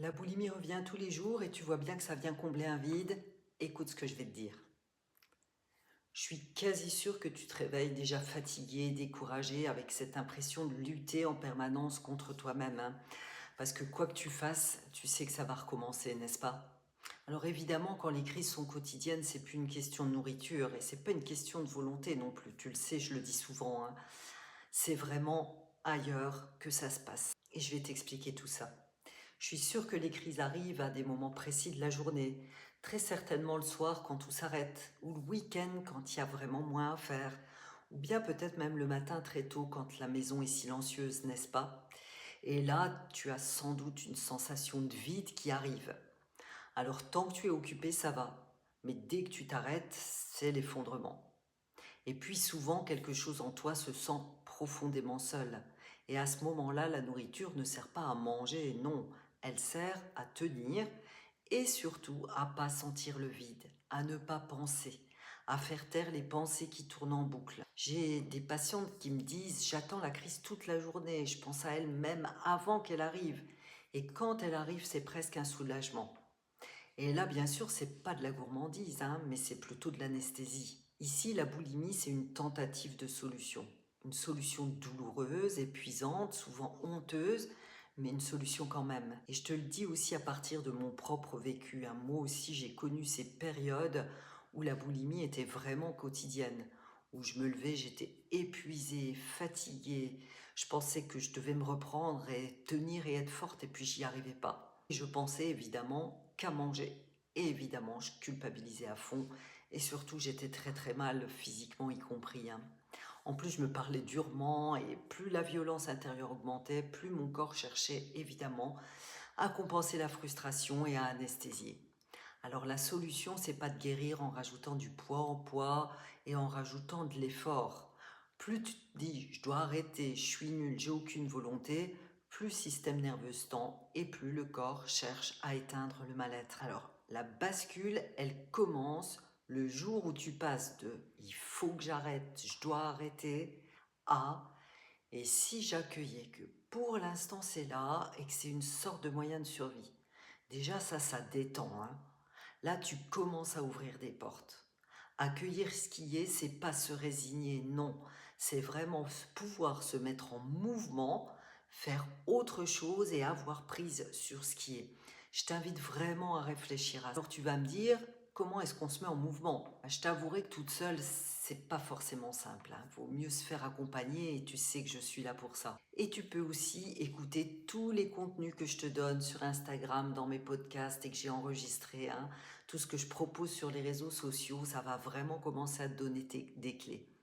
La boulimie revient tous les jours et tu vois bien que ça vient combler un vide. Écoute ce que je vais te dire. Je suis quasi sûre que tu te réveilles déjà fatigué, découragé, avec cette impression de lutter en permanence contre toi-même, hein. Parce que quoi que tu fasses, tu sais que ça va recommencer, n'est-ce pas? Alors évidemment, quand les crises sont quotidiennes, c'est plus une question de nourriture et c'est pas une question de volonté non plus. Tu le sais, je le dis souvent, hein. C'est vraiment ailleurs que ça se passe. Et je vais t'expliquer tout ça. Je suis sûre que les crises arrivent à des moments précis de la journée, très certainement le soir quand tout s'arrête, ou le week-end quand il y a vraiment moins à faire, ou bien peut-être même le matin très tôt quand la maison est silencieuse, n'est-ce pas? Et là, tu as sans doute une sensation de vide qui arrive. Alors tant que tu es occupé, ça va, mais dès que tu t'arrêtes, c'est l'effondrement. Et puis souvent, quelque chose en toi se sent profondément seul. Et à ce moment-là, la nourriture ne sert pas à manger, non, elle sert à tenir et surtout à pas sentir le vide, à ne pas penser, à faire taire les pensées qui tournent en boucle. J'ai des patientes qui me disent: j'attends la crise toute la journée, je pense à elle même avant qu'elle arrive. Et quand elle arrive, c'est presque un soulagement. Et là, bien sûr, c'est pas de la gourmandise, hein, mais c'est plutôt de l'anesthésie. Ici, la boulimie, c'est une tentative de solution. Une solution douloureuse, épuisante, souvent honteuse, mais une solution quand même. Et je te le dis aussi à partir de mon propre vécu, hein. Moi aussi, j'ai connu ces périodes où la boulimie était vraiment quotidienne, où je me levais, j'étais épuisée, fatiguée. Je pensais que je devais me reprendre et tenir et être forte, et puis j'y arrivais pas. Et je pensais évidemment qu'à manger. Et évidemment, je culpabilisais à fond. Et surtout, j'étais très très mal, physiquement y compris, hein. En plus, je me parlais durement et plus la violence intérieure augmentait, plus mon corps cherchait évidemment à compenser la frustration et à anesthésier. Alors la solution, c'est pas de guérir en rajoutant du poids en poids et en rajoutant de l'effort. Plus tu te dis: je dois arrêter, je suis nul, j'ai aucune volonté, plus le système nerveux se tend et plus le corps cherche à éteindre le mal-être. Alors la bascule, elle commence le jour où tu passes de il faut que j'arrête, je dois arrêter à et si j'accueillais que pour l'instant c'est là et que c'est une sorte de moyen de survie. Déjà ça détend, hein. Là, tu commences à ouvrir des portes. Accueillir ce qui est, c'est pas se résigner, non. C'est vraiment pouvoir se mettre en mouvement, faire autre chose et avoir prise sur ce qui est. Je t'invite vraiment à réfléchir à ça. Alors tu vas me dire, comment est-ce qu'on se met en mouvement? Je t'avouerai que toute seule, c'est pas forcément simple, hein. Vaut mieux se faire accompagner et tu sais que je suis là pour ça. Et tu peux aussi écouter tous les contenus que je te donne sur Instagram, dans mes podcasts et que j'ai enregistrés, hein. Tout ce que je propose sur les réseaux sociaux, ça va vraiment commencer à te donner des clés.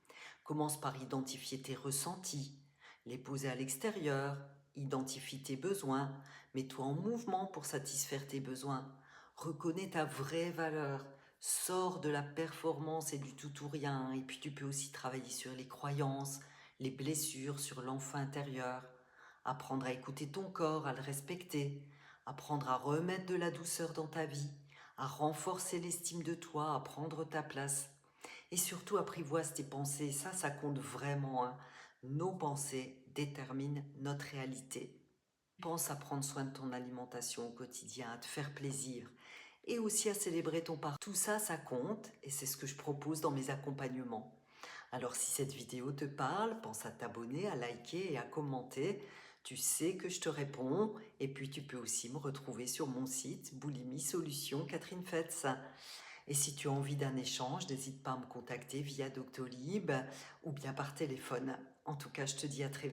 Commence par identifier tes ressentis, les poser à l'extérieur, identifie tes besoins, mets-toi en mouvement pour satisfaire tes besoins, reconnais ta vraie valeur, sors de la performance et du tout ou rien, et puis tu peux aussi travailler sur les croyances, les blessures, sur l'enfant intérieur, apprendre à écouter ton corps, à le respecter, apprendre à remettre de la douceur dans ta vie, à renforcer l'estime de toi, à prendre ta place. Et surtout, apprivoise tes pensées. Ça compte vraiment, hein. Nos pensées déterminent notre réalité. Pense à prendre soin de ton alimentation au quotidien, à te faire plaisir et aussi à célébrer ton parcours. Tout ça, ça compte et c'est ce que je propose dans mes accompagnements. Alors si cette vidéo te parle, pense à t'abonner, à liker et à commenter. Tu sais que je te réponds et puis tu peux aussi me retrouver sur mon site Boulimie Solutions Catherine Fetz. Et si tu as envie d'un échange, n'hésite pas à me contacter via Doctolib ou bien par téléphone. En tout cas, je te dis à très vite.